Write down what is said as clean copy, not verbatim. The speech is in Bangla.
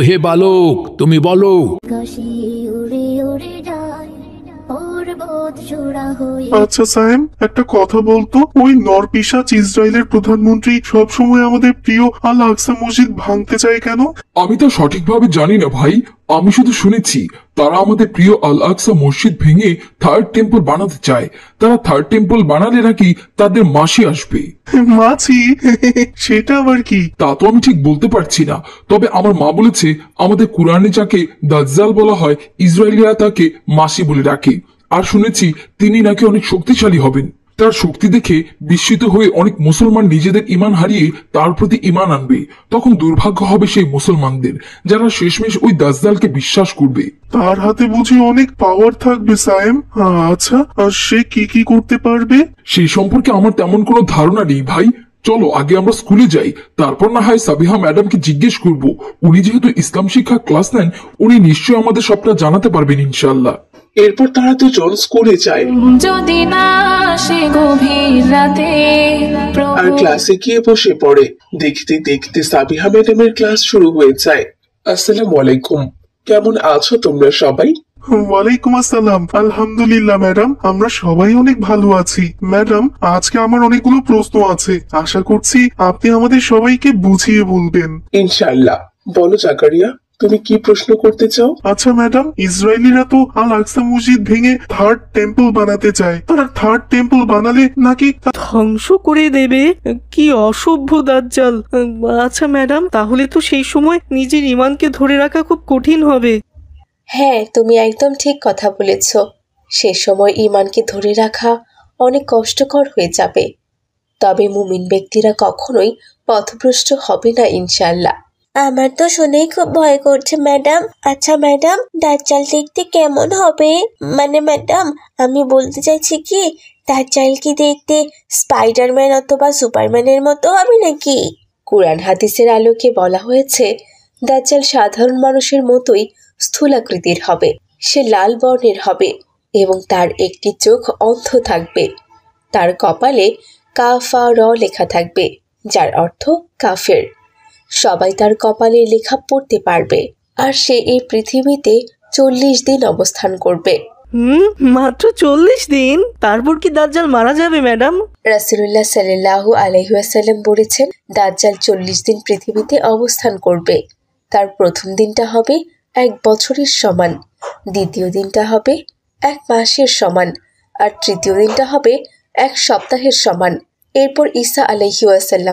হে বালক, তুমি বলো। আচ্ছা সায়েম, একটা কথা বলতো, ওই নরপিশাচ ইসরায়েলের প্রধানমন্ত্রী সবসময় আমাদের প্রিয় আল আকসা মসজিদ ভাঙতে চায় কেন? আমি তো সঠিকভাবে জানি না ভাই, আমি শুধু শুনেছি তারা আমাদের প্রিয় আল আকসা মসজিদ ভেঙে থার্ড টেম্পল বানাতে চায়। তারা থার্ড টেম্পল বানালে নাকি তাদের মাসি আসবে। মাছি? সেটা আবার কি? তা তো আমি ঠিক বলতে পারছি না, তবে আমার মা বলেছে আমাদের কোরআনে যাকে দাজ্জাল বলা হয়, ইসরায়েলিরা তাকে মাসি বলে ডাকে। আর শুনেছি তিনি নাকি অনেক শক্তিশালী হবেন। তার শক্তি দেখে বিস্মিত হয়ে অনেক মুসলমান নিজেদের ঈমান হারিয়ে তার প্রতি ঈমান আনবে। তখন দুর্ভাগ্য হবে সেই মুসলমানদের যারা শেষমেশ ওই দাজ্জালকে বিশ্বাস করবে। তার হাতে বুঝি অনেক পাওয়ার থাকবে সায়েম? আচ্ছা, আর সে কি কি করতে পারবে? সেই সম্পর্কে আমার তেমন কোনো ধারণা নেই ভাই। চলো আগে আমরা স্কুলে যাই, তারপর না হয় সাবিহা ম্যাডামকে জিজ্ঞেস করব। উনি যেহেতু ইসলাম শিক্ষা ক্লাস নেন, উনি নিশ্চয়ই আমাদের সবটা জানাতে পারবেন ইনশাআল্লাহ। এরপর তারা দুজন স্কুলে যায়। যদি না সে গভীর রাতে আর ক্লাসে গিয়ে বসে পড়ে। দেখতে দেখতে সাবিহা ম্যাডামের ক্লাস শুরু হয়ে যায়। আসসালামু আলাইকুম, কেমন আছো তোমরা সবাই? ওয়ালাইকুম আসসালাম। আলহামদুলিল্লাহ ম্যাডাম, আমরা সবাই অনেক ভালো আছি। ম্যাডাম, আজকে আমার অনেকগুলো প্রশ্ন আছে, আশা করছি আপনি আমাদের সবাইকে বুঝিয়ে বলবেন। ইনশাআল্লাহ। বলো জাকারিয়া, তুমি কি প্রশ্ন করতে চাও? আচ্ছা ম্যাডাম, ইসরায়েলিরা তো আল আকসা মসজিদ ভেঙে থার্ড টেম্পল বানাতে চায়। তারা থার্ড টেম্পল বানালে নাকি ধ্বংস করে দেবে। কি অসভ্য দাজ্জাল। আচ্ছা ম্যাডাম, তাহলে তো সেই সময় নিজের ঈমানকে ধরে রাখা খুব কঠিন হবে। হ্যাঁ, তুমি একদম ঠিক কথা বলেছ। সে সময় ঈমানকে ধরে রাখা অনেক কষ্টকর হয়ে যাবে। তবে মুমিন ব্যক্তিরা কখনোই পথভ্রষ্ট হবে না ইনশাআল্লাহ। আমার তো শুনেই খুব ভয় করছে ম্যাডাম। আচ্ছা ম্যাডাম, দাজ্জাল দেখতে কেমন হবে? মানে ম্যাডাম, আমি বলতে চাইছি কি, দাজ্জাল কি দেখতে স্পাইডারম্যান অথবা সুপারম্যানের মতো হবে নাকি? কুরআন হাদিসের আলোকে বলা হয়েছে দাজ্জাল সাধারণ মানুষের মতোই স্থূলাকৃতির হবে। সে লাল বর্ণের হবে এবং তার একটি চোখ অন্ধ থাকবে। তার কপালে কাফা র লেখা থাকবে, যার অর্থ কাফের। সবাই তার কপালে লেখা পড়তে পারবে। আর সে এই পৃথিবীতে 40 দিন অবস্থান করবে। মাত্র 40 দিন? তারপর কি দাজ্জাল মারা যাবে ম্যাডাম? রাসূলুল্লাহ সাল্লাল্লাহু আলাইহি ওয়াসাল্লাম বলেছেন, দাজ্জাল 40 দিন পৃথিবীতে অবস্থান করবে। তার প্রথম দিনটা হবে 1 বছরের সমান, দ্বিতীয় দিনটা হবে 1 মাসের সমান, আর তৃতীয় দিনটা হবে 1 সপ্তাহের সমান। এরপর ঈসা আলাইহিস সালাম